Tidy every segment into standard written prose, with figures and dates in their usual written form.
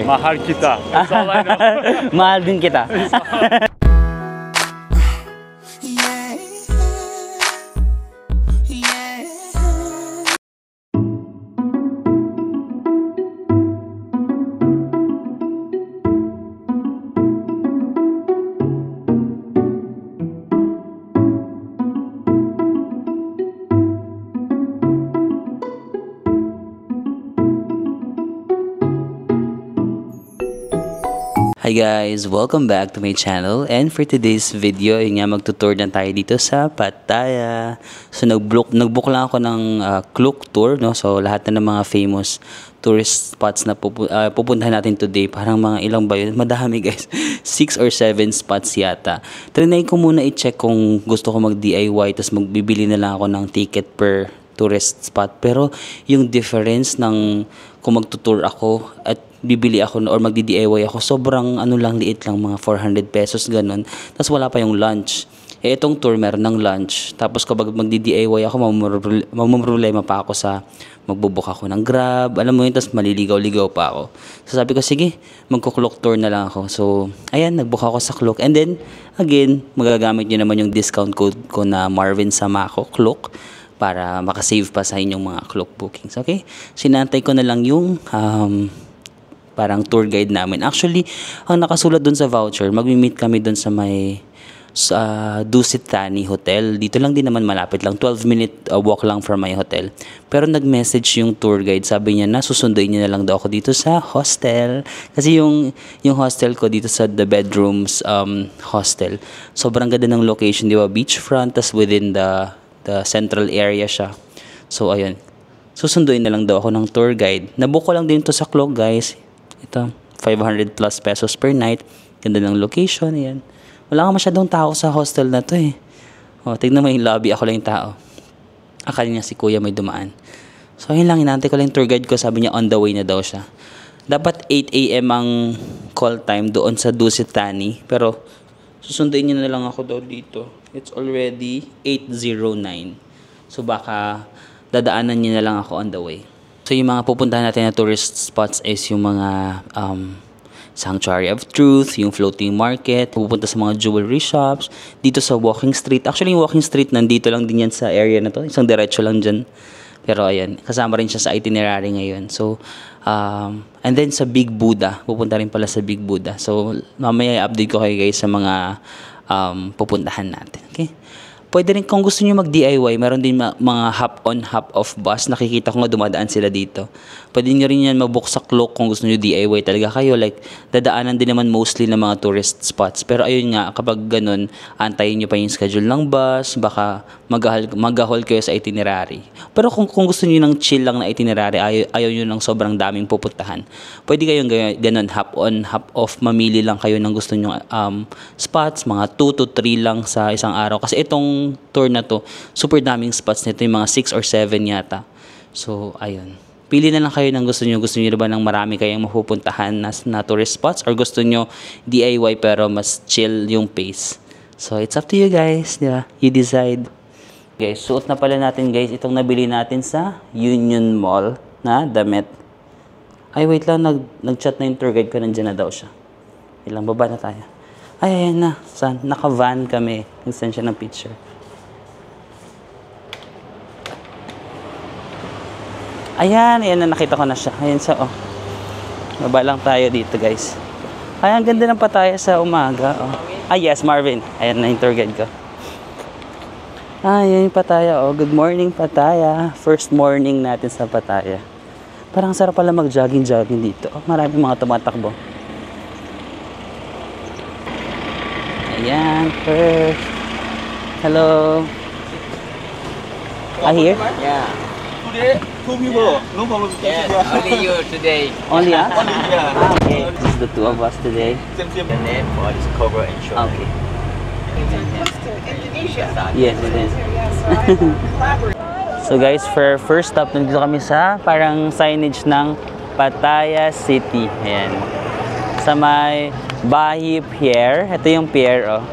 Mahal kita. That's all I know. Mahal din kita. Hi guys! Welcome back to my channel, and for today's video, yun nga, magtutour na tayo dito sa Pattaya. So nag-book lang ako ng Klook tour, no? So lahat na ng mga famous tourist spots na pupuntahan natin today, parang mga ilang ba yun? Madami guys, 6 or 7 spots yata. Trinay ko muna i-check kung gusto ko mag-DIY, tapos magbibili na lang ako ng ticket per tourist spot. Pero yung difference ng kung magtutour ako at bibili ako or magdi-DIY ako, sobrang ano lang, liit lang, mga 400 pesos ganun. Tapos wala pa yung lunch. Eh itong tour meron ng lunch. Tapos kapag magdi-DIY ako, mamumroblema pa ako sa magbubook ako ng Grab. Alam mo yun, tapos maliligaw-ligaw pa ako. So sabi ko, sige, magko-Klook tour na lang ako. So ayan, nagbook ako sa Klook. And then, again, magagamit nyo naman yung discount code ko na Marvin Samako Klook para makasave pa sa inyong mga Klook bookings. Okay? Sinantay ko na lang yung parang tour guide namin. Actually, ang nakasulat dun sa voucher, magmi-meet kami dun sa may Dusit Thani Hotel. Dito lang din naman, malapit lang. 12-minute walk lang from my hotel. Pero nag-message yung tour guide. Sabi niya na susunduin niya na lang daw ako dito sa hostel. Kasi yung hostel ko dito sa The Bedrooms hostel, sobrang ganda ng location, di ba? Beachfront, tas within the central area siya. So, ayun. Susunduin na lang daw ako ng tour guide. Nabook ko lang din to sa Klook, guys. Ito, 500 plus pesos per night. Ganda ng location, yan. Wala nga masyadong tao sa hostel na to eh. O, tignan mo yung lobby, ako lang yung tao. Akala niya si kuya may dumaan. So, yun lang, inaantay ko lang yung tour guide ko. Sabi niya on the way na daw siya. Dapat 8 AM ang call time doon sa Dusit Thani. Pero, susunduin niya na lang ako daw dito. It's already 8:09. So, baka dadaanan niya na lang ako on the way. So, yung mga pupuntahan natin na tourist spots is yung mga Sanctuary of Truth, yung floating market, pupunta sa mga jewelry shops, dito sa walking street. Actually, yung walking street, nandito lang din yan sa area na to. Isang diretso lang dyan. Pero ayan, kasama rin siya sa itinerary ngayon. So, and then sa Big Buddha, pupunta rin pala sa Big Buddha. So, mamaya i-update ko kayo guys sa mga pupuntahan natin. Okay? Pwede rin kung gusto niyo mag-DIY, meron din mga hop-on, hop-off bus. Nakikita ko nga dumadaan sila dito. Pwede niyo rin yan mag-book sa Klook kung gusto niyo DIY talaga kayo. Like, dadaanan din naman mostly ng mga tourist spots. Pero ayun nga, kapag ganun, antayin niyo pa yung schedule ng bus, baka mag-haul kayo sa itinerary. Pero kung gusto niyo ng chill lang na itinerary, ayaw niyo ng sobrang daming pupuntahan, pwede kayong ganun, hop-on, hop-off, mamili lang kayo ng gusto niyo spots, mga 2 to 3 lang sa isang araw. Kasi itong tour na to, super daming spots nito, yung mga 6 or 7 yata. So, ayun. Pili na lang kayo ng gusto nyo. Gusto nyo ba ng marami kayong mapupuntahan na tourist spots, or gusto nyo DIY pero mas chill yung pace? So, it's up to you guys. Diba? You decide. Guys, suot na pala natin guys itong nabili natin sa Union Mall na damit. Ay, wait lang. Nag-chat na yung tour guide ko. Nandiyan na daw siya. Ilang baba na tayo. Ay, ayan na. Naka-van kami. Nag-send siya ng picture. Ayan na, nakita ko na siya. Ayan sa, oh. Baba lang tayo dito, guys. Ay, ang ganda ng Pattaya sa umaga, oh. Ah, yes, Marvin. Ayan na yung tour guide ko. Ayan yung Pattaya, oh. Good morning, Pattaya. First morning natin sa Pattaya. Parang sarap pala mag-jogging-jogging dito. Oh, maraming mga tumatakbo. Ayan, first. Hello. Here? Yeah. Today, 2 people. No problem. Yes, only you today. Only us? Only, yeah. Okay. This is the 2 of us today. Same. The name for Discover Insurance. Okay. Indonesia. Yes, it is. So guys, for first stop, nandito kami sa parang signage ng Pattaya City. Ayan. Sa may Bahi Pier. Ito yung pier, oh.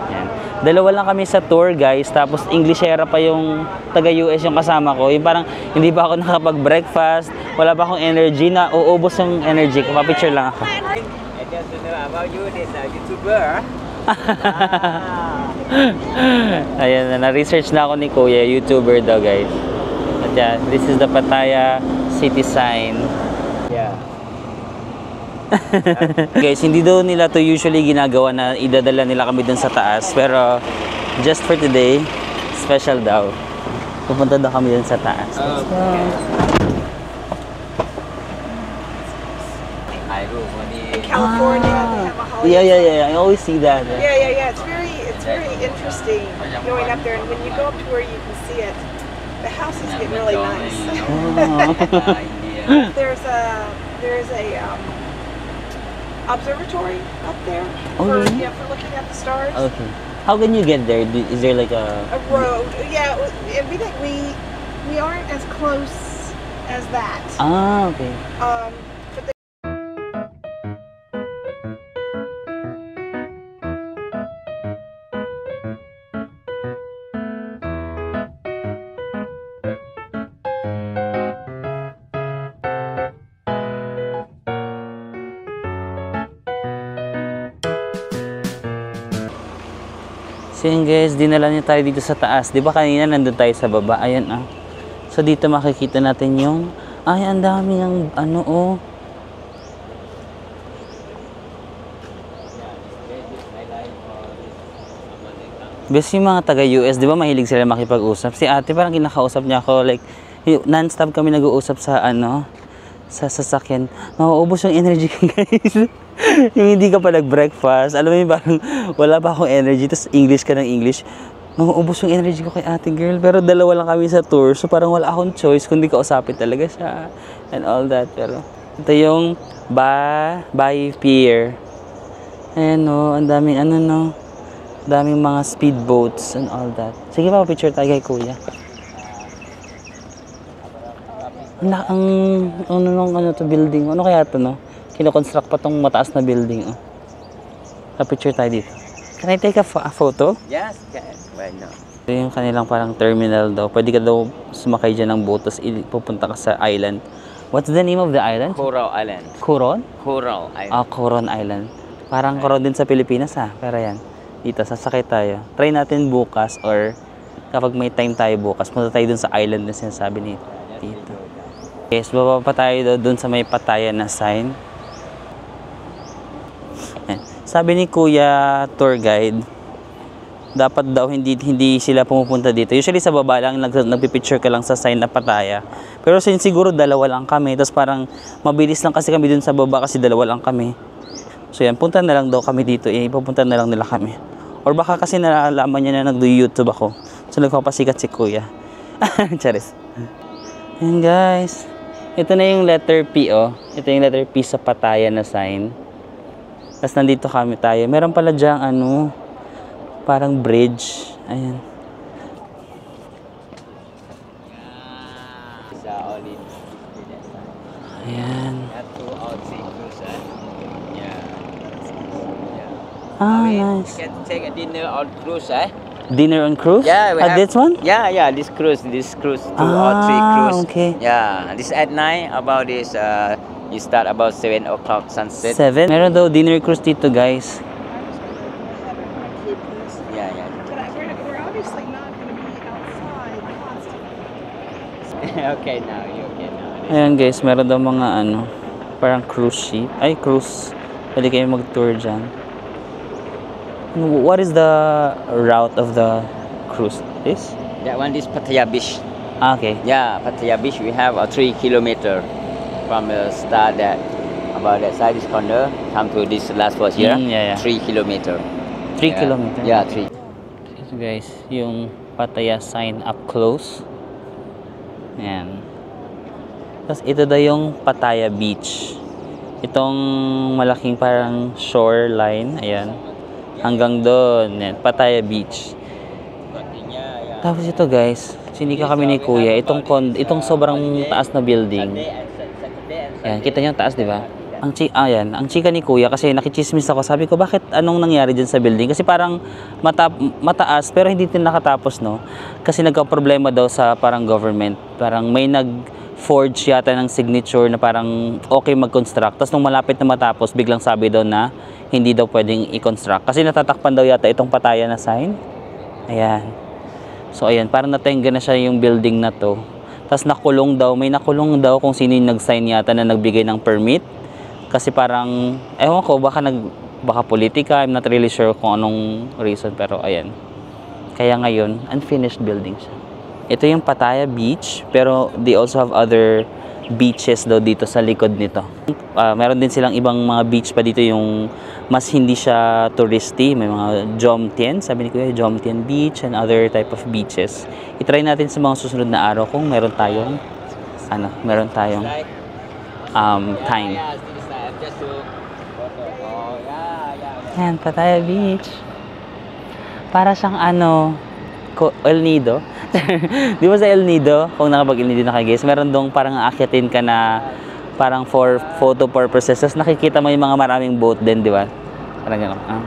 Ayan. Dalawa lang kami sa tour, guys. Tapos Englishera pa yung taga-US yung kasama ko. Yung parang hindi pa ako nakapag-breakfast. Wala pa akong energy na uubos yung energy ko. Papicture lang ako. I just know about you, this YouTuber. Ayan, na-research na ako ni Kuya. YouTuber daw, guys. At yan, this is the Pattaya city sign. Yeah. Guys, hindi daw nila to usually ginagawa na idadala nila kami dun sa taas. Pero, just for today, special daw. Pupunta daw kami dun sa taas. I go for the California, they have a holiday. Yeah. I always see that. Yeah. It's very interesting going up there, and when you go up to where you can see it, the houses get really nice. There's a observatory up there for really? for looking at the stars. Okay. How can you get there? Is there like a... A road, yeah. And we think we aren't as close as that. Ah, okay. But they So yun guys, dinala niya tayo dito sa taas. Di ba kanina nandun tayo sa baba? Ayan ah. So dito makikita natin yung... Ay, ang dami ng ano oh. Bes yung mga taga-US, di ba mahilig sila makipag-usap? Si ate parang kinakausap niya ako. Like, non-stop kami nag-uusap sa ano, sa sasakyan. Mauubos yung energy ko guys. Yung hindi ka pa nag-breakfast, alam mo yung parang wala pa akong energy, tapos English ka ng English, mauubos yung energy ko kay ate girl. Pero dalawa lang kami sa tour, so parang wala akong choice kundi kausapin talaga siya and all that. Pero ito yung Bai Pier. Ayan no, ang daming ano no, daming mga speedboats and all that. Sige pa, picture tayo kay kuya. Ano to building, ano kaya to no? Kino-construct pa tong mataas na building. Oh. Picture tayo dito. Can I take a photo? Yes, why not? Ito yung kanilang parang terminal daw. Pwede ka daw sumakay dyan ng boat, tapos pupunta ka sa island. What's the name of the island? Coral Island. Coron? Coral Island. Ah, Coron Island. Parang Coron din sa Pilipinas ha. Pero yan, dito sasakay tayo. Try natin bukas or kapag may time tayo bukas, punta tayo dun sa island na sinasabi ni dito. Yes, baba pa tayo dun sa may Pattaya na sign. Sabi ni Kuya tour guide, dapat daw hindi sila pumupunta dito. Usually sa baba lang nagpi-picture ka lang sa sign na Pattaya. Pero siguro dalawa lang kami, tapos parang mabilis lang kasi kami dun sa baba kasi dalawa lang kami. So yan, punta na lang daw kami dito, ipupunta na lang nila kami. Or baka kasi nalalaman niya na nag-YouTube ako. So nagpapasikat si Kuya. Charis. Yan guys. Ito na yung letter P oh. Ito yung letter P sa Pattaya na sign. Tapos nandito kami tayo. Meron pala dyang ano, parang bridge. Ayan. Ayan. Ah, nice. You can take a dinner on cruise, eh? Dinner on cruise? Yeah, we have. This one? Yeah, this cruise, 2 or 3 cruise. Okay. Yeah, this at night about this. You start about 7 o'clock sunset. 7? Meron daw dinner cruise dito, guys. Yeah. But we're obviously not going to be outside constantly. Okay now. Ayan guys, meron daw mga ano, parang cruise ship. Ay, cruise. Pwede kayo mag-tour dyan. What is the route of the cruise? This? That one is Pattaya Beach. Ah, okay. Yeah, Pattaya Beach. We have a 3 kilometer from the start that about that side this corner come to this last was here. Yeah. 3 kilometer. 3 kilometers? Yeah, 3. So guys, yung Pattaya sign up close. Ayan. Tapos ito daw yung Pattaya Beach. Itong malaking parang shoreline. Ayan. Hanggang doon. Ayan. Pattaya Beach. Tapos ito guys, sinika kami ni Kuya. Itong sobrang taas na building. Ayan. Kita nyo yung taas, di ba? Ang chika ni Kuya kasi nakichismis ako. Sabi ko, bakit anong nangyari dyan sa building? Kasi parang mataas pero hindi din nakatapos, no? Kasi nagka-problema daw sa parang government. Parang may nag-forge yata ng signature na parang okay mag-construct. Tapos nung malapit na matapos, biglang sabi daw na hindi daw pwedeng i-construct. Kasi natatakpan daw yata itong Pattaya na sign. Ayan. So ayan, parang natengga na siya yung building na to. Tapos may nakulong daw kung sino yung nag-sign yata na nagbigay ng permit. Kasi parang, ewan ko, baka politika, I'm not really sure kung anong reason, pero ayan. Kaya ngayon, unfinished building siya. Ito yung Pattaya Beach, pero they also have other beaches daw dito sa likod nito. Meron din silang ibang mga beach pa dito yung mas hindi siya touristy. May mga Jomtien, sabi ni Kuya, Jomtien Beach and other type of beaches. I-try natin sa mga susunod na araw kung meron tayong time. Yan, Pattaya Beach. Para siyang El Nido. Di ba sa El Nido, kung nakapag-El Nido na kayo guys, meron dong parang aakyatin ka na parang for photo purposes. Tapos nakikita mo yung mga maraming boat din, di ba? Parang gano'n.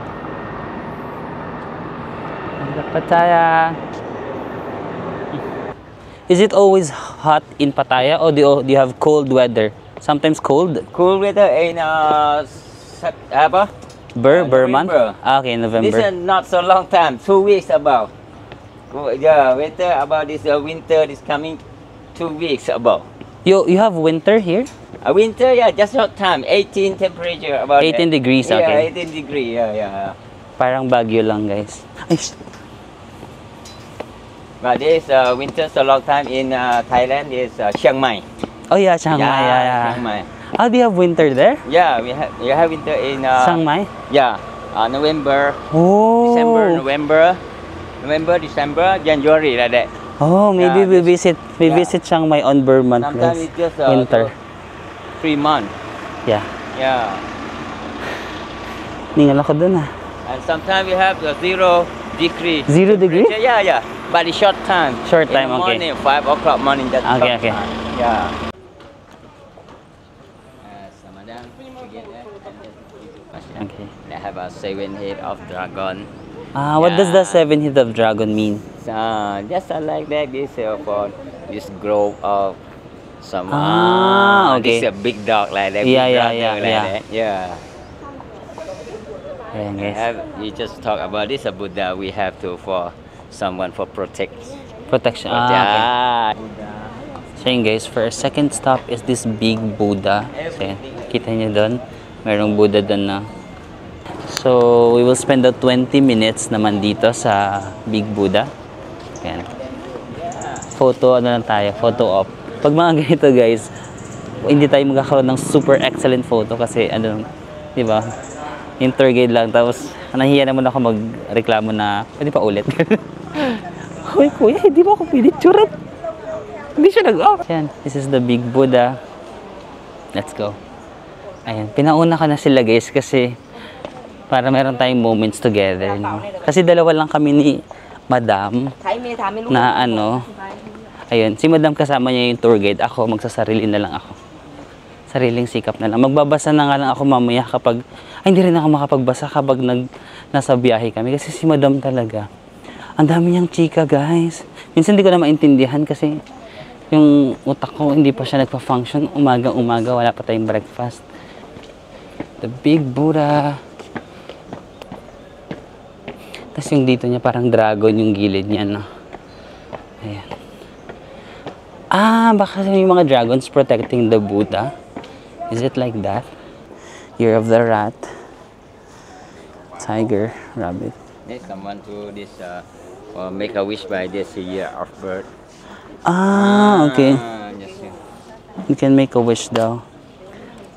Pattaya. Is it always hot in Pattaya or do you have cold weather? Sometimes cold? Cool weather in Burr month? November. Okay, November. This is not so long time, 2 weeks about. Yeah, winter about this winter is coming 2 weeks about. You have winter here? Winter, yeah, just short time, 18 temperature about 18 degrees, okay. Yeah, 18 degree, yeah. Parang Baguio lang, guys. Ay, But this winter so long time in Thailand is Chiang Mai. oh yeah, Chiang Mai. Yeah. Chiang Mai. Oh, do you have winter there? Yeah, we have winter in Chiang Mai? Yeah, November, Oh. November, December, January, like that. Oh, maybe Yeah, we visit Chiang Mai on Burr month, Sometimes guys. it's just Winter. 3 months. Yeah. Yeah. Ningal ako dun ah. And sometimes we have 0 degree. 0 degree? Yeah. But it's short time. Short In time, the okay. morning, 5 o'clock morning. That's Okay, short okay. time. Yeah. Samadhan, together. Okay. They have a 7 head of dragon. What does the 7 head of dragon mean? Just like that. This for this grove of some. Okay. This a big dog like that. Yeah, big yeah, brother yeah, like yeah. That. Yeah. Ayan, guys. You just talk about this Buddha. We have to for someone for protect. Protection. Okay. So yun guys, for our second stop is this big Buddha. So yan, kita nyo doon. Merong Buddha doon na. So, we will spend the 20 minutes naman dito sa Big Buddha. Yan. Photo, lang tayo? Photo op. Pag mga ganito guys, hindi tayo magkakaroon ng super excellent photo kasi di ba? Yung tour guide lang. Tapos, nahiya naman ako magreklamo na, pwede pa ulit. Hoy kuya, hindi ba ako pinicturean? Hindi siya nag-off. Ayan, this is the Big Buddha. Let's go. Ayan, pinauna ka na sila guys kasi para meron tayong moments together. No? Kasi dalawa lang kami ni Madam na ayun, si Madam kasama niya yung tour guide. Ako, magsasarili na lang ako. Sariling sikap na lang. Magbabasa na nga lang ako mamaya kapag, hindi rin ako makapagbasa kapag nasa biyahe kami. Kasi si Madam talaga, ang dami niyang chika guys. Minsan hindi ko na maintindihan kasi yung utak ko hindi pa siya nagpa-function. Umaga-umaga, wala pa tayong breakfast. The Big Buddha. Tapos yung dito niya parang dragon yung gilid niya, no? Ayan. Baka yung mga dragons protecting the Buddha. Is it like that? Year of the Rat. Tiger, rabbit. There's someone to this make a wish by this year of birth. Okay. Just, You can make a wish daw.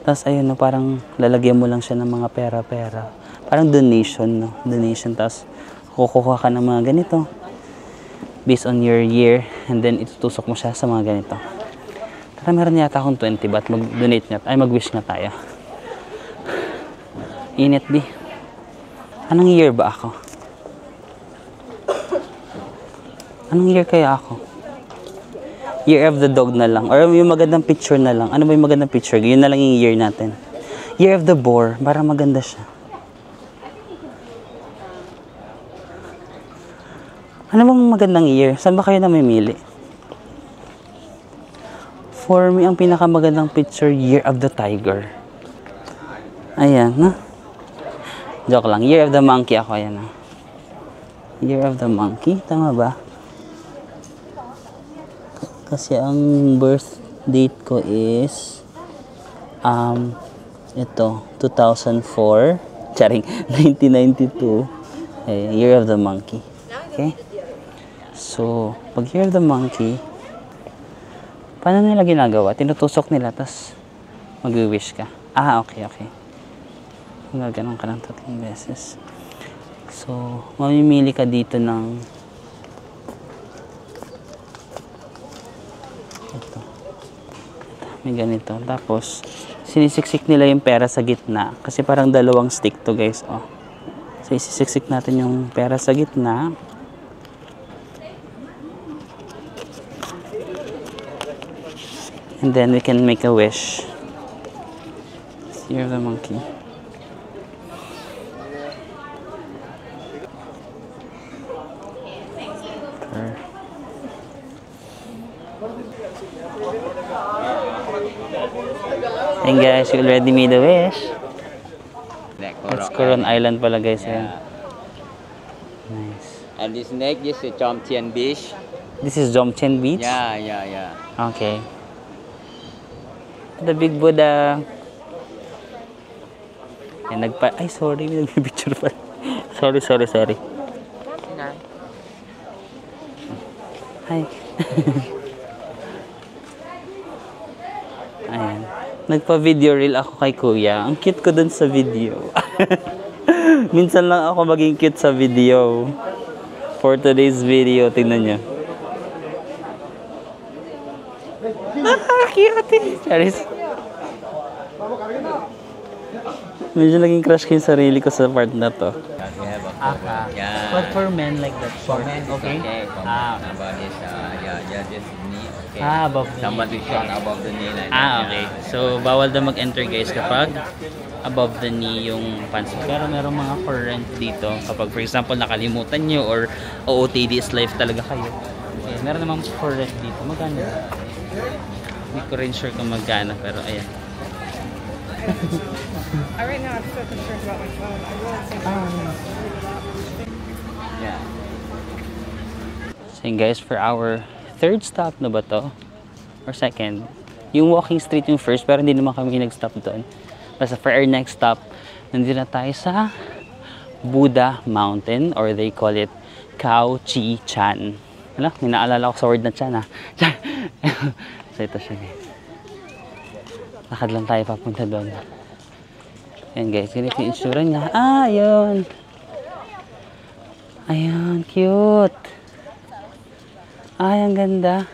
Tapos ayun, no, parang lalagyan mo lang siya ng mga pera-pera. Parang donation, no? Donation. Tapos kukuha ka ng mga ganito. Based on your year. And then itutusok mo siya sa mga ganito. Tara, meron yata akong 20 baht. Mag-donate nga. Ay, mag-wish nga tayo. Init, di. Anong year ba ako? Anong year kaya ako? Year of the dog na lang. Or yung magandang picture na lang. Ano ba yung magandang picture? Yun na lang yung year natin. Year of the Boar. Parang maganda siya. Ano bang magandang year? Saan ba kayo namimili? For me, ang pinakamagandang picture, Year of the Tiger. Ayan, no? Joke lang. Year of the Monkey ako. Ayan, no? Year of the Monkey. Tama ba? Kasi ang birth date ko is ito, 2004. Charing, 1992. Year of the Monkey. Okay? So, pag Year of the Monkey, paano nila ginagawa? Tinutusok nila, tas mag-wish ka. Ah, okay. Gaganon ka ng 3 beses. So, mamimili ka dito ng ito. May ganito. Tapos, sinisiksik nila yung pera sa gitna. Kasi parang dalawang stick to, guys. Oh. So, isisiksik natin yung pera sa gitna. And then we can make a wish. Year of the Monkey. And guys, you already made a wish. That's Coron Island pala, guys. Yeah. Nice. And this next is the Jomtien Beach. This is Jomtien Beach? Yeah. Okay. The big Buddha. Yan, ay, sorry. Nagpipicture pa. Sorry. Hi. Ayan. Nagpa-video reel ako kay Kuya. Ang cute ko dun sa video. Minsan lang ako maging cute sa video. For today's video, tingnan nyo. Cute. Charis. Medyo naging crush ko yung sarili ko sa part na to. Yeah. But for men like that. For men, okay. About this, just knee. Okay. Above the Somebody knee. shot above the knee like Okay. So, bawal na mag-enter, guys, kapag above the knee yung pants. Pero meron mga for rent dito. Kapag, for example, nakalimutan nyo or OOTD is life talaga kayo. Okay. Meron namang for rent dito. Magkano? Hindi ko rin sure kung magkano. Pero, ayan. Right now, I'm so concerned about my phone. I really think Yeah. So, yun, guys, for our third stop na ba to? Or second? Yung walking street yung first, pero hindi naman kami nag-stop doon. Basta for our next stop, nandito na tayo sa Buddha Mountain, or they call it Khao Chi Chan. Wala, may naalala ko sa word na Chan, ha? So, ito siya, guys. Lakad lang tayo papunta doon. Ayan, guys, ganito yung itsura niya. Ayun! Ayun, cute! Ay, ang ganda.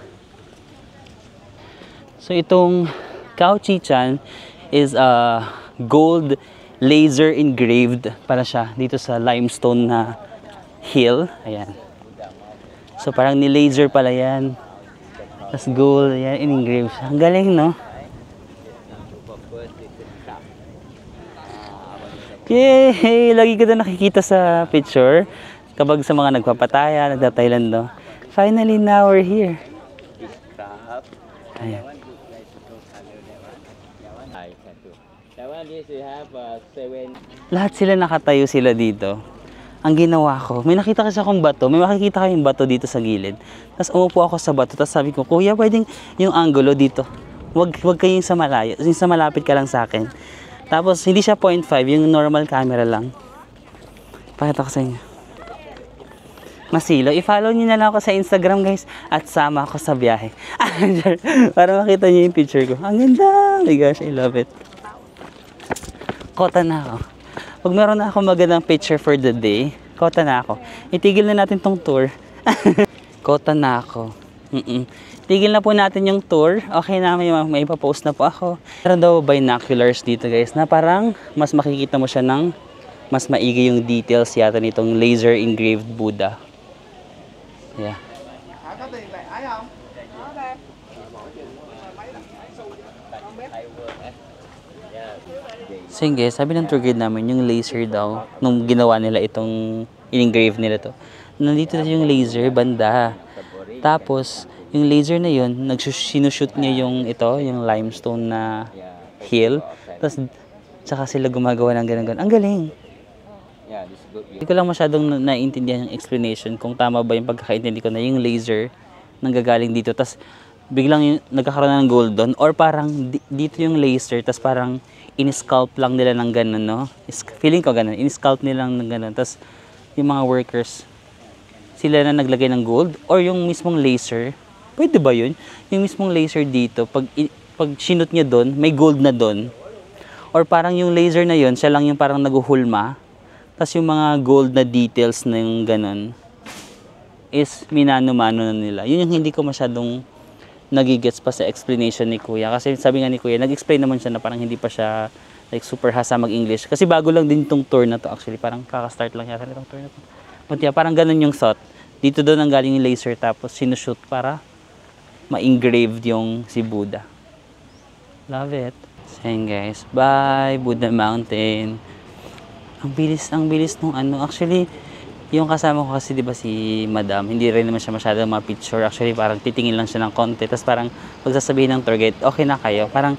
So, itong Khao Chi Chan is a gold laser engraved para siya dito sa limestone na hill. Ayan. So, parang ni-laser pala yan. Tapos gold, ayan, in-engrave siya. Ang galing, no? Yay! Lagi ko na nakikita sa picture. Kapag sa mga nagpapataya, nagtatayland, no? Finally, now we're here. Ayan. Lahat sila nakatayo sila dito. Ang ginawa ko, may nakita kasi akong bato, may makikita kayong bato dito sa gilid. Tapos umupo ako sa bato, tapos sabi ko, Kuya, pwedeng yung angulo dito. Wag kayong sa malayo, yung sa malapit ka lang sa akin. Tapos hindi siya 0.5, yung normal camera lang. Pakita ko sa inyo. Masilo, i-follow niyo na lang ako sa Instagram, guys, at sama ako sa biyahe. Para makita niyo yung picture ko. Ang ganda! Oh my gosh, I love it. Kota na ako. Pag meron na ako magandang picture for the day, kota na ako. Itigil na natin tong tour. Kota na ako. Tigil na po natin yung tour. Okay na, may ipapost na po ako. Meron daw binoculars dito, guys, na parang mas makikita mo siya ng mas maigi yung details yata nitong laser engraved Buddha. Yeah. So yun guys, sabi ng tour guide namin, yung laser daw, nung ginawa nila itong, in-engrave nila to, nandito na yung laser, banda. Tapos, yung laser na yun, sinushoot niya yung ito, yung limestone na hill. Tapos, tsaka sila gumagawa ng ganun-ganun. Ang galing! Hindi ko lang masyadong naiintindihan yung explanation kung tama ba yung pagkakaintindi ko na yung laser nanggagaling dito. Tapos, biglang yung, nagkakaroon ng gold doon. Or parang dito yung laser, tapos parang in-scalp lang nila ng ganun, no? Feeling ko ganun, in-scalp nila ng ganun. Tapos, yung mga workers, sila na naglagay ng gold. Or yung mismong laser, pwede ba yun? Yung mismong laser dito, pag sinut niya doon, may gold na doon. Or parang yung laser na yun, siya lang yung parang naguhulma. Tapos yung mga gold na details na yung ganun, is minano-mano na nila. Yun yung hindi ko masyadong nagigets pa sa explanation ni Kuya. Kasi sabi nga ni Kuya, nag-explain naman siya na parang hindi pa siya like super hasa mag-English. Kasi bago lang din itong tour na to actually. Parang kaka-start lang yata itong tour na to. But yeah, parang ganun yung thought. Dito doon ang galing yung laser tapos sinushoot para ma-engrave yung si Buddha. Love it. So yun guys. Bye, Buddha Mountain. Ang bilis nung ano. Actually, yung kasama ko kasi, di ba, si Madam, hindi rin naman siya masyadong ma-picture. Actually, parang titingin lang siya ng konti. Tapos parang pagsasabihin ng tour guide, okay na kayo. Parang,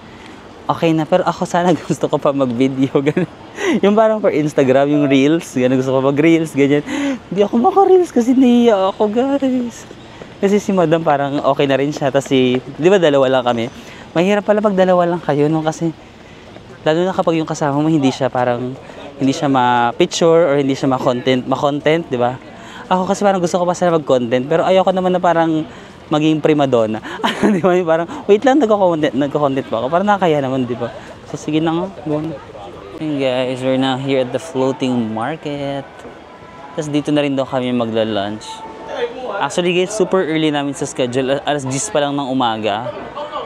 okay na. Pero ako sana gusto ko pa mag-video. Ganun. Yung parang for Instagram, yung reels. Ganun, gusto ko mag-reels. Ganyan. Hindi ako maka-reels kasi nahiya ako, guys. Kasi si Madam parang okay na rin siya. Tapos di ba, dalawa lang kami. Mahirap pala pag dalawa lang kayo, no? Kasi, lalo na kapag yung kasama mo, hindi siya parang, hindi siya ma-picture or hindi siya ma-content, di ba? Ako kasi parang gusto ko pa sana mag-content, pero ayoko naman na parang maging prima donna. Di ba? Parang, wait lang, nagko-content pa ako. Parang nakakaya naman, di ba? So, sige na nga. Okay guys, we're now here at the floating market. Tapos dito na rin daw kami magla-lunch. Actually guys, super early namin sa schedule. Alas 10 pa lang ng umaga.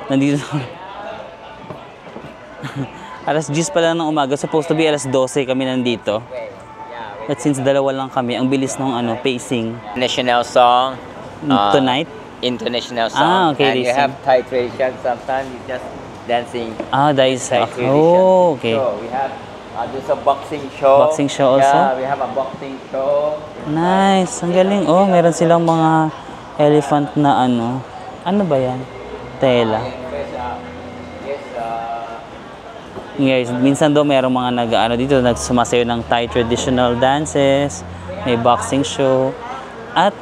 Nandito alas 10 pa lang ng umaga, supposed to be alas 12 kami nandito. But since dalawa lang kami, ang bilis ng pacing. National song. Tonight? International song. Okay. And you have Thai tradition. Sometimes you just dancing. That's Thai tradition. Oh, okay. So we have there's a boxing show. Boxing show also? Yeah, we have a boxing show. Nice. Ang galing. Oh, meron silang mga elephant na ano. Ano ba yan? Tela. Guys, minsan daw mayroong mga dito nagsumasayo ng Thai traditional dances, may boxing show, at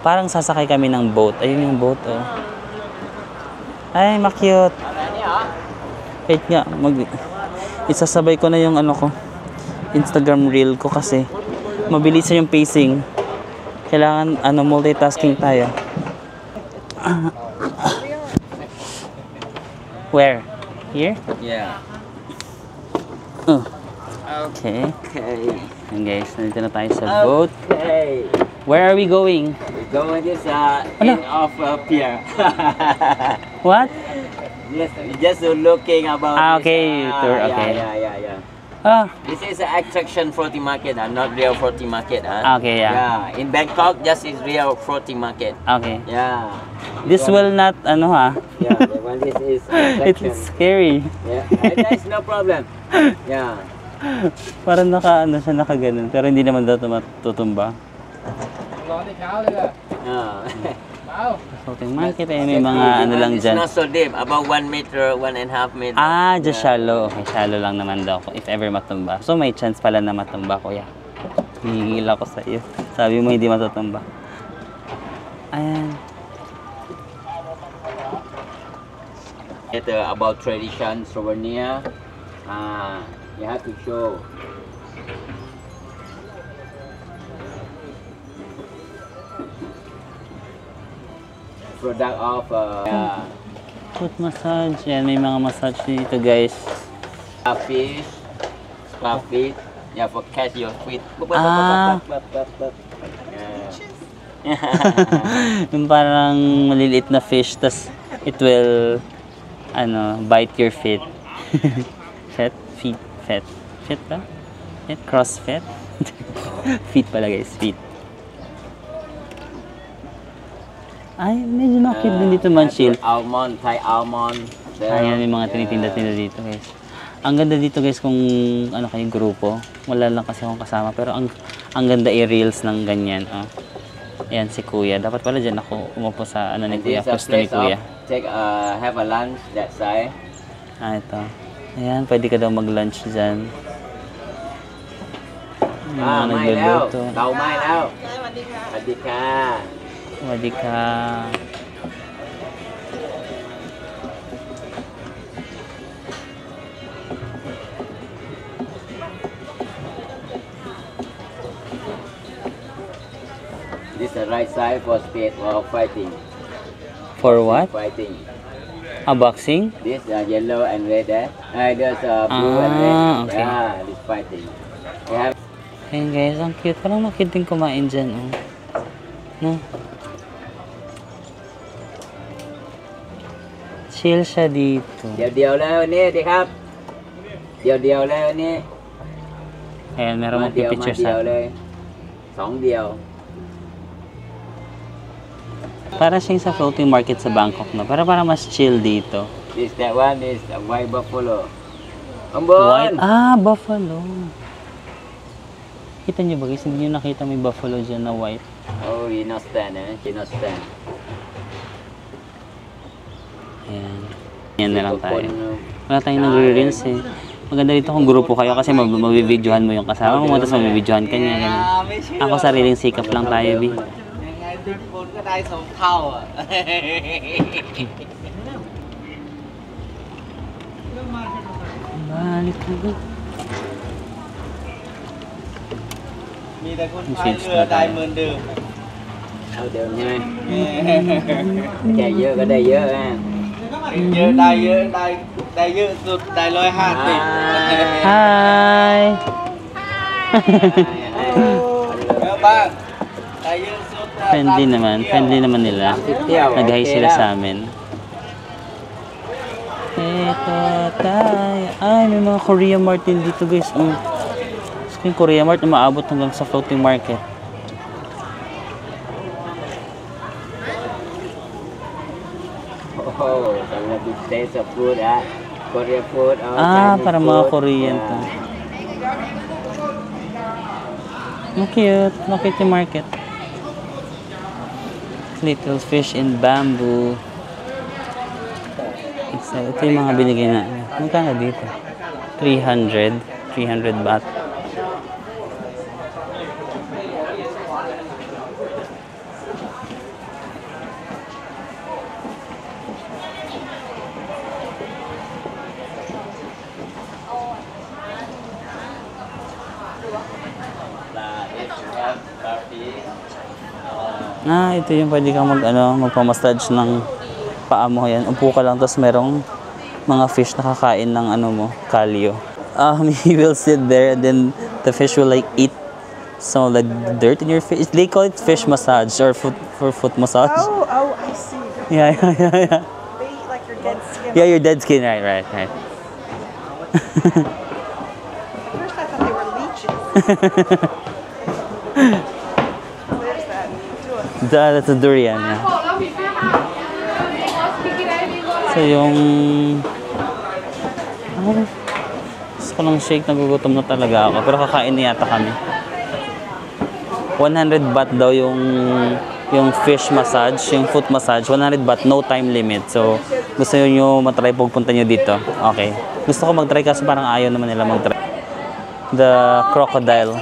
parang sasakay kami ng boat. Ayun yung boat, oh. Ay, ma-cute. Wait nga, isasabay ko na yung ko, Instagram reel ko kasi mabilis yung pacing. Kailangan multitasking tayo. Where? Here? Yeah. Okay. And guys, nandito na tayo sa Oh. boat. Okay. Where are we going? We're going this end of pier. What? Yes, we're just looking about. Okay, this, tour. Okay. Yeah. This is an attraction floating market, not real floating market. Okay, yeah. In Bangkok, just is real floating market. Okay. Yeah. This will not, Yeah, well, this is attraction. It's scary. Yeah, that's no problem. Yeah. Parang siya nakaganon, pero hindi naman daw tutumba. Floating market, may mga lang It's dyan. not so deep, about 1 meter, 1.5 meter. Just shallow. Okay, shallow lang naman daw if ever matumba. So may chance pala na matumba, kuya. Hihingil ako sa iyo. Sabi mo hindi matutumba. Ayan. About tradition, souvenir, you have to show. Product of Foot massage. Yan, may mga massage dito, guys. fish, spa feet. Yeah, for catch your feet. Yung parang maliliit na fish, tas it will bite your feet. Feet? Feet ba? Feet? Crossfit? Feet pala guys, feet. Ay, medyo makit din dito man chill. Almond, Thai almond. Ayan, may mga tinitinda-tinda dito guys. Ang ganda dito guys kung ano kayo grupo. Wala lang kasi akong kasama pero ang ganda i-reels ng ganyan. Oh. Ayan si Kuya. Dapat pala dyan ako umupo sa ano ni Kuya. Pwesto ni Kuya. Have a lunch that side. Ah, ito. Ayan, pwede ka daw mag-lunch dyan. Ah, mai now. Tao mai now. สวัสดีค่ะ สวัสดีค่ะ สวัสดีค่ะ This is the right side for speed or fighting. For what? Fighting. Ah, boxing? This yellow and red. There's blue and red. Okay. Yeah, this fighting. We have Ayan guys, ang cute. Parang makiting kumain dyan. Oh. No? Chill siya dito. เดียวๆเลยวันนี้ดีครับ เดียวๆเลยวันนี้ Ayan, meron มา mong เดียว picture เดียว sa เลยสองเดียว Para siyang sa floating market sa Bangkok, no? Pero parang mas chill dito. This that one is a white buffalo. Ang White? bon! Ah, buffalo. Kita niyo ba guys? Hindi niyo nakita may buffalo dyan na white. Oh, you not stand He not stand. Ayan. Ayan na lang tayo. Wala tayong nagre-reels eh. Maganda dito kung grupo kayo kasi mabibidyohan mo yung kasama mo, tapos mabibidyohan ka niya. Ganun. Ako sariling sikap lang tayo, Bi. ยังไงทุกคนก็ได้สองเท่าอ่ะ Balik na ba? มีแต่คนพายเรือได้เหมือนเดิม เอาเดิมใช่ไหมแก่เยอะก็ได้เยอะนะ เยอะได้เยอะได้เยอะสุดได้150 Hi! เยอะบ้างได้เยอะสุด Friendly naman nila. Nag-hi sila sa amin. Ito tayo. Ay, may mga Korea Mart din dito guys. Yung Korea Mart na maabot hanggang sa floating market. Oh, kalau big taste of food Korean food Ah, Chinese para mga food. Korean to. Ang cute. Bakit yung market? Little fish in bamboo. Ito yung mga binigay na. Magkano dito? 300 baht. Ah, ito yung pwede kang magpamassage ng paa mo. Yan, upo ka lang, tapos merong mga fish na kakain ng kalyo. You will sit there and then the fish will like eat some like dirt in your face. They call it fish massage or foot massage. Oh, I see. Yeah. They eat like your dead skin. Yeah, your dead skin, right. At first I thought they were leeches. There's that. Do it. That's a durian, yeah. So yung gusto ko ng shake, nagugutom na talaga ako. Pero kakain na yata kami. 100 baht daw yung fish massage, yung foot massage. 100 baht, no time limit. So gusto nyo matry pagpunta nyo dito. Okay. Gusto ko mag-try kasi parang ayaw naman nila mag-try. The crocodile.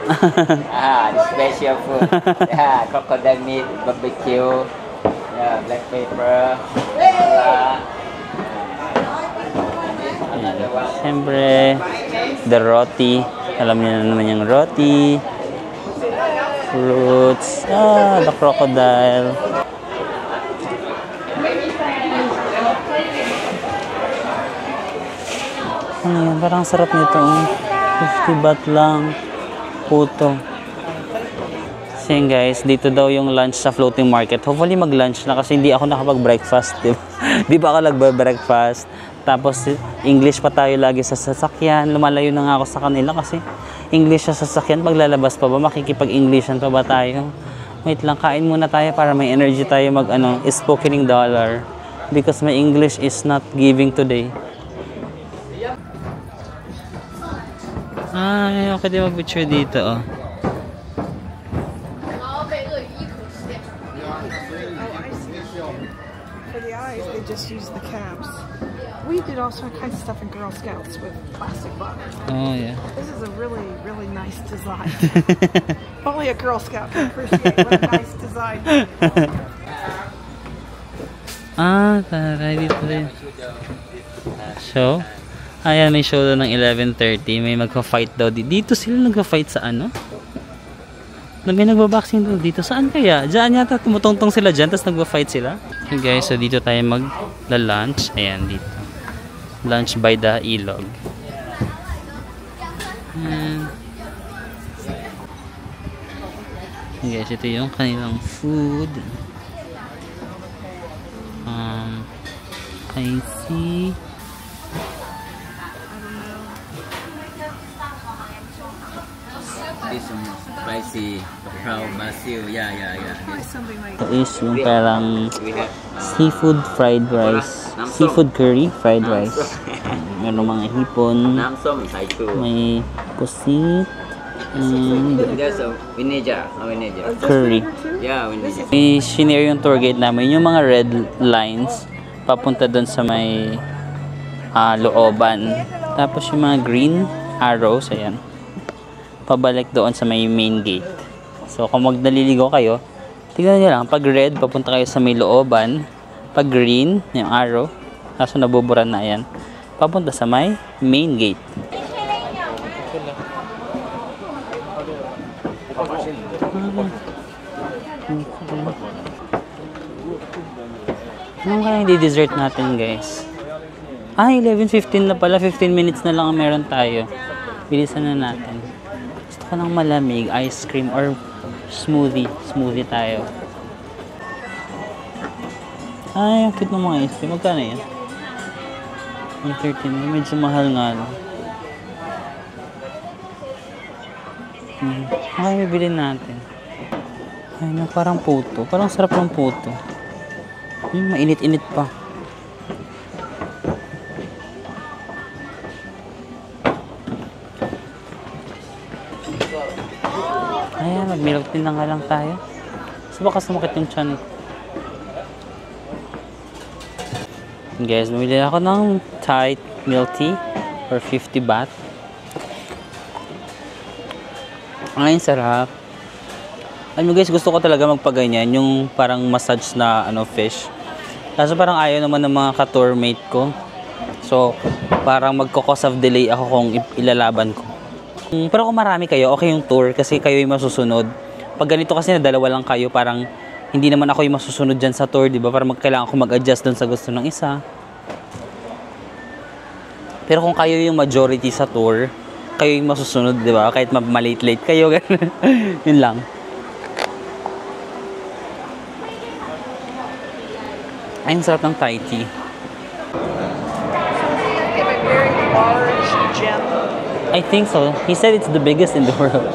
The special food. Yeah, crocodile meat, barbecue, black pepper, Siyempre, the roti. Alam niyo na naman yung roti. Fruits. The crocodile. Ano yan? Parang sarap nito. 50 baht lang. Puto. So yun guys, dito daw yung lunch sa floating market. Hopefully mag-lunch na kasi hindi ako nakapag-breakfast. Di ba ako nag-breakfast? Tapos English pa tayo lagi sa sasakyan. Lumalayo na nga ako sa kanila kasi English sa sasakyan. Paglalabas pa ba, makikipag-Englishan pa ba tayo? Wait lang, kain muna tayo para may energy tayo spokening dollar. Because my English is not giving today. Ay, okay din mag-picture dito, oh. For the eyes, they just use the caps. We did all sorts of stuff in Girl Scouts with plastic bottles. Oh, yeah. This is a really, really nice design. Only a Girl Scout can appreciate what a nice design is. Taray, dito rin. Show? Ayan, may show daw ng 11:30. May magpa-fight daw. Dito sila nagpa-fight sa ano? May nagba-boxing daw dito. Saan kaya? Diyan yata tumutungtong sila dyan, tapos nagpa-fight sila. Okay guys, so dito tayo mag-lunch. Ayan, dito. Lunch by the ilog. Ayan. Okay guys, ito yung kanilang food. I see. This one spicy brown basil. Yeah. This. Something like Ito is yung parang We have seafood fried rice. Seafood curry fried rice. Meron mga hipon. nam som sai chu. May pusit. And There's a vinegar. curry. Yeah, vinegar. May shinare yung tour guide namin. Yung mga red lines papunta doon sa may looban. Tapos yung mga green arrows, ayan, pabalik doon sa may main gate. So kung naliligo kayo, tignan nyo lang, pag red papunta kayo sa may looban, pag green yung arrow, kaso nabuburan na, ayan, papunta sa may main gate. Ano kaya hindi dessert natin guys? 11:15 na pala. 15 minutes na lang ang meron tayo. Bilisan na natin. Gusto ko ng malamig, ice cream or smoothie. Smoothie tayo. Ay, ang cute ng mga ice cream. Magkano yan? 130 na. Medyo mahal nga lang. Ay, bibilin natin. Ay, na parang puto. Parang sarap ng puto. Mainit-init pa. Ayan, mag-milk tea na nga lang tayo. So baka sumakit yung tiyan. Guys, bumili ako ng Thai milk tea for 50 baht. Ay, sarap. Alam mo guys, gusto ko talaga magpaganyan, yung parang massage na fish. Kaso parang ayaw naman ng mga ka-tourmate ko. So, parang magko-cause of delay ako kung ilalaban ko. Pero kung marami kayo, okay yung tour kasi kayo yung masusunod. Pag ganito kasi na dalawa lang kayo, parang hindi naman ako yung masusunod dyan sa tour, di ba? Parang kailangan ko mag-adjust dun sa gusto ng isa. Pero kung kayo yung majority sa tour, kayo yung masusunod, di ba? Kahit malate-late kayo, gano'n. Yun lang. Ay, ang sarap ng Thai tea. give a very large gem. I think so. He said it's the biggest in the world.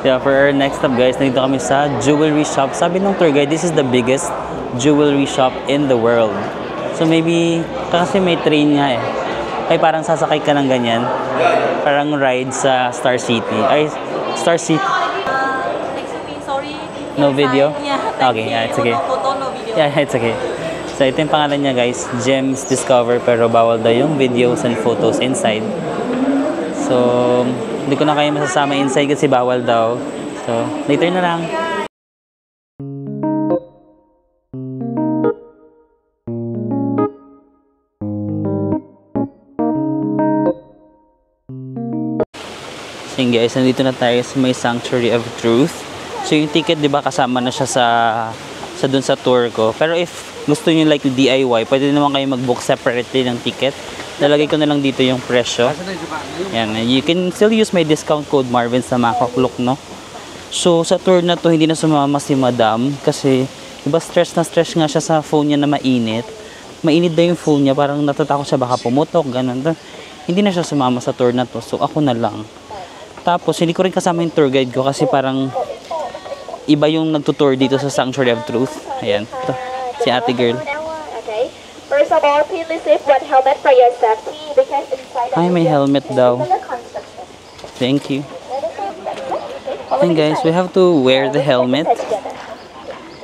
Yeah, for our next stop guys, nandito kami sa jewelry shop. Sabi ng tour guide, this is the biggest jewelry shop in the world. So maybe, kasi may train nga eh. Ay parang sasakay ka ng ganyan. Parang ride sa Star City. Ay, Star City. Excuse me, sorry. No video? Yeah. Okay, yeah, it's okay. No photo, no video. Yeah, it's okay. So ito yung pangalan niya guys, Gems Discover, pero bawal daw yung videos and photos inside. So, hindi ko na kayo masasama inside kasi bawal daw. So, later na lang. So yun guys, nandito na tayo sa may Sanctuary of Truth. So yung ticket, di ba, kasama na siya sa dun sa tour ko. Pero if gusto niyo like DIY, pwede naman kayo mag-book separately ng ticket. Nalagay ko na lang dito yung presyo. Yan, you can still use my discount code Marvin sa Makaklok, no? So sa tour na to, hindi na sumama si Madam kasi diba stress na stress nga siya sa phone niya na mainit. Mainit daw yung phone niya, parang natatakot siya baka pumutok, ganun. Hindi na siya sumama sa tour na to, so ako na lang. Tapos hindi ko rin kasama yung tour guide ko kasi parang iba yung nagtutour dito sa Sanctuary of Truth. Ayan, ito, si ate girl. First of all, please receive one helmet for your safety because inside the Ay, may helmet daw. construction. Thank you. And guys, we have to wear the helmet.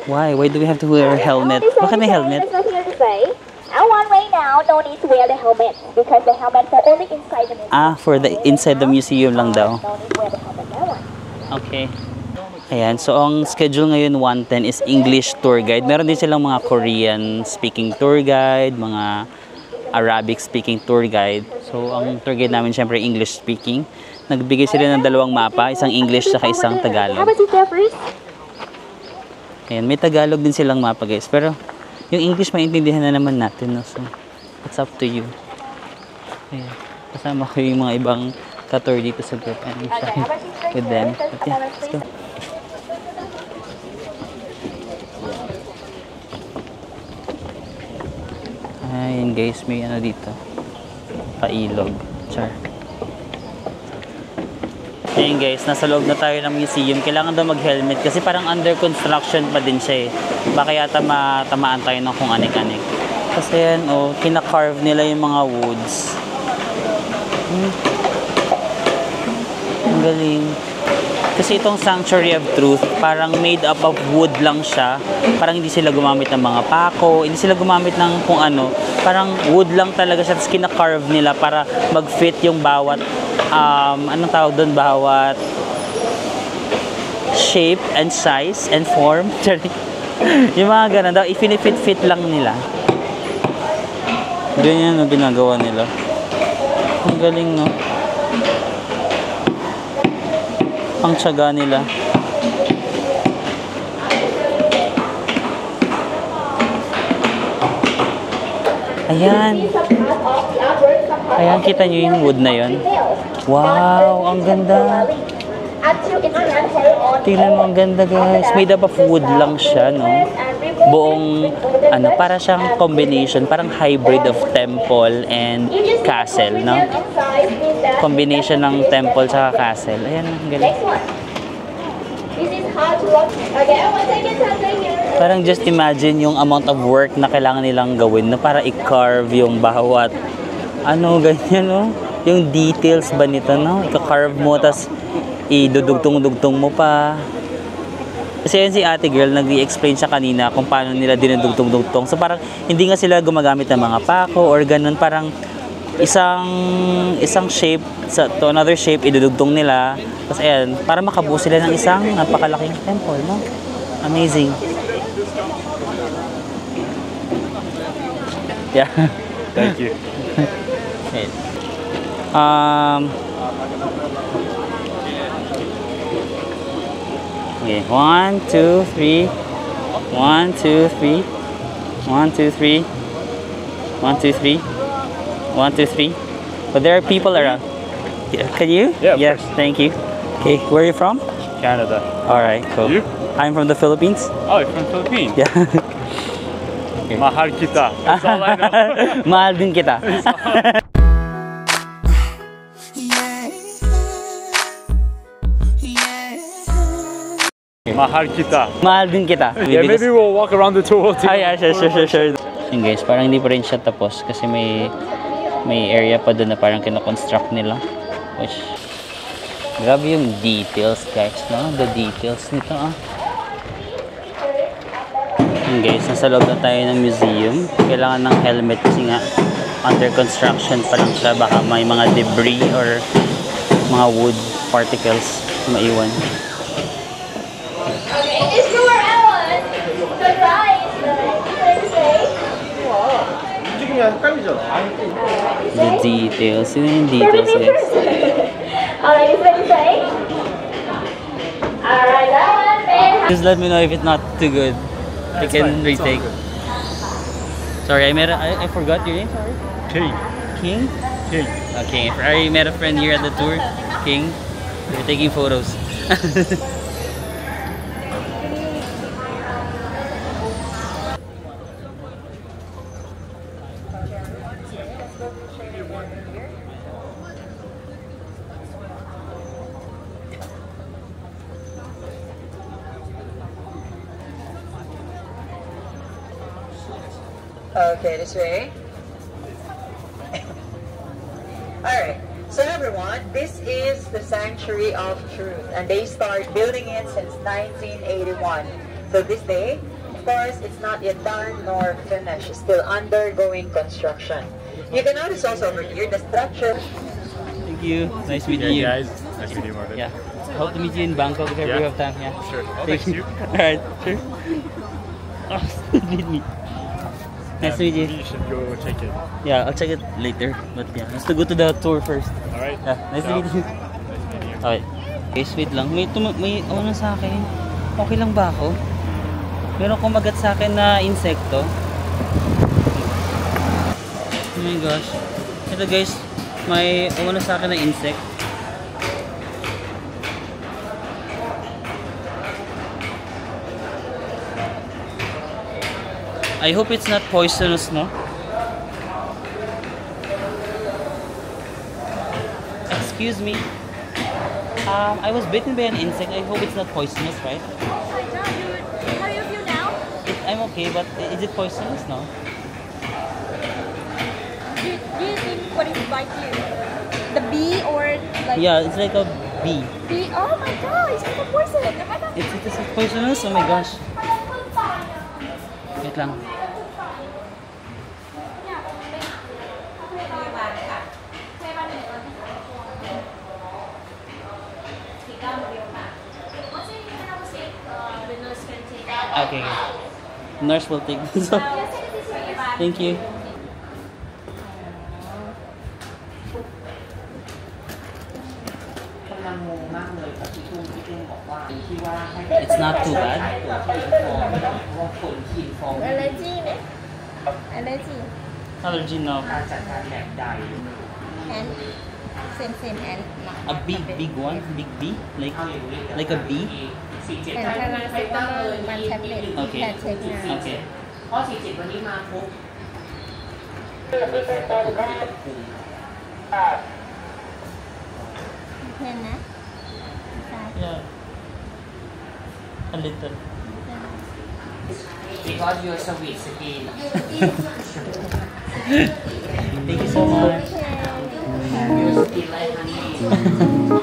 Why? Why do we have to wear a helmet? Bakit may helmet? One right now, no need to wear the helmet because the helmet for only inside the museum. Ah, for the inside the museum lang daw. No need to wear the helmet that one. Okay. Ayan, so ang schedule ngayon 110 is English tour guide. Meron din silang mga Korean speaking tour guide, mga Arabic speaking tour guide. So ang tour guide namin syempre English speaking. Nagbigay sila ng dalawang mapa, isang English at isang Tagalog. Have a seat there, please. Ayan, may Tagalog din silang mapa guys. Pero yung English maintindihan na naman natin. No? So, it's up to you. Ayan, kasama ko yung mga ibang ka-tour dito sa group. And I'm sharing with them. But yeah, let's go. Ayan guys, may ano dito. Pailog. Char. Ayan guys, nasa loob na tayo ng museum. Kailangan daw mag-helmet kasi parang under construction pa din siya eh. Baka yata matamaan tayo ng kung anik-anik. Kasi yan, oh, kina-carve nila yung mga woods. Ang galing. Kasi itong Sanctuary of Truth, parang made up of wood lang siya. Parang hindi sila gumamit ng mga pako, hindi sila gumamit ng kung ano. Parang wood lang talaga siya, tapos kina-carve nila para mag-fit yung bawat, anong tawag doon, bawat shape and size and form. Yung mga ganun daw, i-fit lang nila. Ganyan ang ginagawa nila. Ang galing, no? Ang tiyaga nila. Ayan. Ayan, kita nyo yung wood na yun. Wow, ang ganda. Tingnan mo, ang ganda guys. Made up of wood lang siya, no? Buong, ano, para siyang combination, parang hybrid of temple and castle, no? Combination ng temple sa castle. Ayan, ang galing. Parang just imagine yung amount of work na kailangan nilang gawin na para i-carve yung bawat ano, ganyan, no? Yung details ba nito, no? I-carve mo, tas idudugtong-dugtong mo pa. Kasi yun si ate girl, nag-i-explain siya kanina kung paano nila dinudugtong-dugtong. So parang hindi nga sila gumagamit ng mga pako or ganun. Parang isang shape to another shape, idudugtong nila. Tapos ayan, para makabuo sila ng isang napakalaking temple, no? Amazing. Yeah. Thank you. Okay. Okay, 1, 2, 3. 1, 2, 3. 1, 2, 3. 1, 2, 3. 1, 2, 3. But there are people around. Yeah, can you? Yeah, of yes, course. thank you. Okay, where are you from? Canada. Alright, cool. You? I'm from the Philippines. Oh, you're from Philippines. Yeah. Mahal kita. That's all I know. Mahal din kita. Mahal kita. Mahal din kita. Yeah, maybe we'll walk around the tour. Ah, yeah, sure. Yun guys, parang hindi pa rin siya tapos kasi may area pa doon na parang kino-construct nila. Which, grabe yung details guys, no? The details nito, ah. Yun guys, nasa loob na tayo ng museum. Kailangan ng helmet kasi nga under construction pa lang siya. Baka may mga debris or mga wood particles maiwan. It's your Ellen. Surprise. The details. Yun yung details guys. Alright, is ready to say? Alright, that one, man. Just let me know if it's not too good. I can retake. Sorry, I forgot your name. Sorry. King. King? King. Okay, I met a friend here at the tour. King. We're taking photos. Okay, this way. Alright, so everyone, this is the Sanctuary of Truth, and they start building it since 1981. So this day, of course, it's not yet done nor finished. It's still undergoing construction. You can notice also over here the structure. Thank you. Nice meeting you. guys. Nice meeting you, Marvin. Yeah. Hope to meet you in Bangkok if ever Yeah. you have time. Yeah. Sure. Thank Thanks, you. Alright, sure. Oh, meet me. Nice to meet you. You should go check it. Yeah, I'll check it later. But yeah, let's go to the tour first. Alright. Yeah, nice to meet you. Nice meeting you. Okay. Guys, wait lang. May ano sa akin. Okay lang ba ako? Meron kumagat sa akin na insekto. Oh my gosh. Ito guys, may umano sa akin na insect. I hope it's not poisonous, no? Excuse me. I was bitten by an insect. I hope it's not poisonous, right? How do you feel now? I'm okay, but is it poisonous? No. Do you think what is bite you? The bee or like Yeah, it's like a bee. bee? Oh my god, it's like a poison. It's poisonous? Oh my gosh. Wait lang. Okay. Nurse will take this off. Thank you. It's not too bad. Allergy, ne? Allergy. Allergy, no. And same and A big one, big bee, like a bee. and paracetamol one tablet. Okay. Can take now. Okay. ข้อ40วันนี้มาครบ Can na? Yeah. A little. because you're sweet skin Thank you so much. your skin like honey